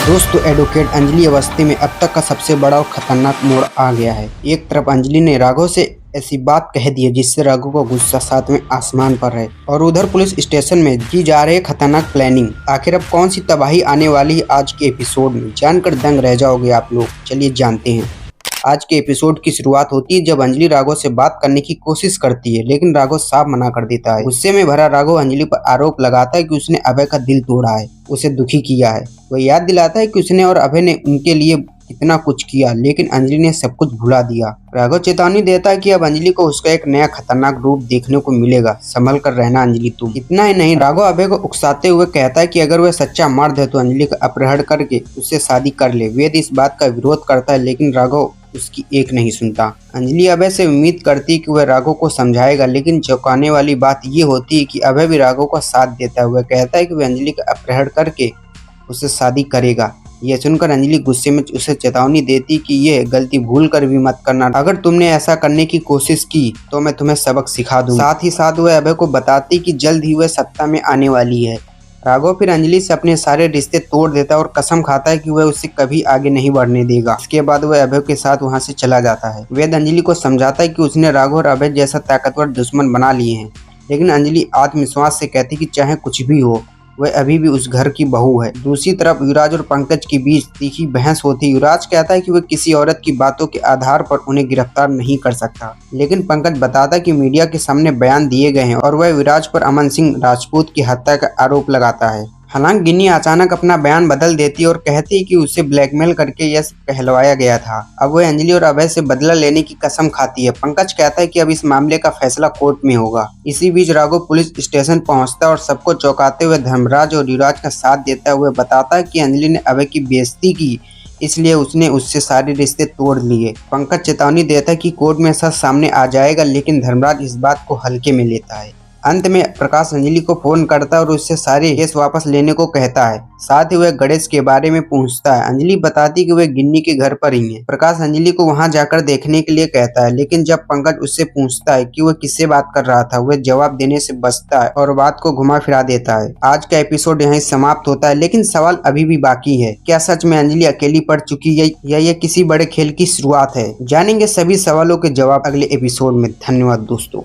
दोस्तों, एडवोकेट अंजलि अवस्थी में अब तक का सबसे बड़ा और खतरनाक मोड़ आ गया है। एक तरफ अंजलि ने राघव से ऐसी बात कह दी है जिससे राघव का गुस्सा सातवें आसमान पर है, और उधर पुलिस स्टेशन में की जा रही है खतरनाक प्लानिंग। आखिर अब कौन सी तबाही आने वाली है आज के एपिसोड में, जानकर दंग रह जाओगे आप लोग। चलिए जानते हैं। आज के एपिसोड की शुरुआत होती है जब अंजलि राघव से बात करने की कोशिश करती है, लेकिन राघव साफ मना कर देता है। गुस्से में भरा राघव अंजलि पर आरोप लगाता है कि उसने अभय का दिल तोड़ा है, उसे दुखी किया है। वह याद दिलाता है कि उसने और अभय ने उनके लिए कितना कुछ किया, लेकिन अंजलि ने सब कुछ भुला दिया। राघव चेतावनी देता है कि अब अंजलि को उसका एक नया खतरनाक रूप देखने को मिलेगा, संभल कर रहना अंजलि तुम। इतना ही नहीं, राघव अभय को उकसाते हुए कहता है कि अगर वह सच्चा मर्द है तो अंजलि का अपहरण करके उससे शादी कर ले। वेद इस बात का विरोध करता है, लेकिन राघव उसकी एक नहीं सुनता। अंजलि अभय से उम्मीद करती है कि वह राघव को समझाएगा, लेकिन चौंकाने वाली बात ये होती है कि अभय भी राघव का साथ देता है। वह कहता है कि वह अंजलि का अपहरण करके उससे शादी करेगा। यह सुनकर अंजलि गुस्से में उसे चेतावनी देती कि यह गलती भूल कर भी मत करना। अगर तुमने ऐसा करने की कोशिश की तो मैं तुम्हें सबक सिखा दूंगा। साथ ही साथ वह अभय को बताती कि जल्द ही वह सत्ता में आने वाली है। राघव फिर अंजलि से अपने सारे रिश्ते तोड़ देता है और कसम खाता है कि वह उसे कभी आगे नहीं बढ़ने देगा। इसके बाद वह अभय के साथ वहां से चला जाता है। वेद अंजलि को समझाता है कि उसने राघव और अभय जैसा ताकतवर दुश्मन बना लिए हैं, लेकिन अंजलि आत्मविश्वास से कहती कि चाहे कुछ भी हो, वह अभी भी उस घर की बहू है। दूसरी तरफ युवराज और पंकज के बीच तीखी बहस होती है। युवराज कहता है कि वह किसी औरत की बातों के आधार पर उन्हें गिरफ्तार नहीं कर सकता, लेकिन पंकज बताता है कि मीडिया के सामने बयान दिए गए हैं, और वह युवराज पर अमन सिंह राजपूत की हत्या का आरोप लगाता है। हालांकि गिन्नी अचानक अपना बयान बदल देती है और कहती है कि उसे ब्लैकमेल करके यह कहलवाया गया था। अब वह अंजलि और अभय से बदला लेने की कसम खाती है। पंकज कहता है कि अब इस मामले का फैसला कोर्ट में होगा। इसी बीच राघव पुलिस स्टेशन पहुंचता है और सबको चौंकाते हुए धर्मराज और युवराज का साथ देता हुए बताता है कि अंजलि ने अभय की बेइज्जती की, इसलिए उसने उससे सारे रिश्ते तोड़ लिए। पंकज चेतावनी देता है कि कोर्ट में सच सामने आ जाएगा, लेकिन धर्मराज इस बात को हल्के में लेता है। अंत में प्रकाश अंजलि को फोन करता है और उससे सारे केस वापस लेने को कहता है। साथ ही वह गणेश के बारे में पूछता है। अंजलि बताती कि वह गिन्नी के घर पर ही है। प्रकाश अंजलि को वहां जाकर देखने के लिए कहता है, लेकिन जब पंकज उससे पूछता है कि वह किससे बात कर रहा था, वह जवाब देने से बचता है और बात को घुमा फिरा देता है। आज का एपिसोड यहीं समाप्त होता है, लेकिन सवाल अभी भी बाकी है। क्या सच में अंजलि अकेली पड़ चुकी है या यह किसी बड़े खेल की शुरुआत है? जानेंगे सभी सवालों के जवाब अगले एपिसोड में। धन्यवाद दोस्तों।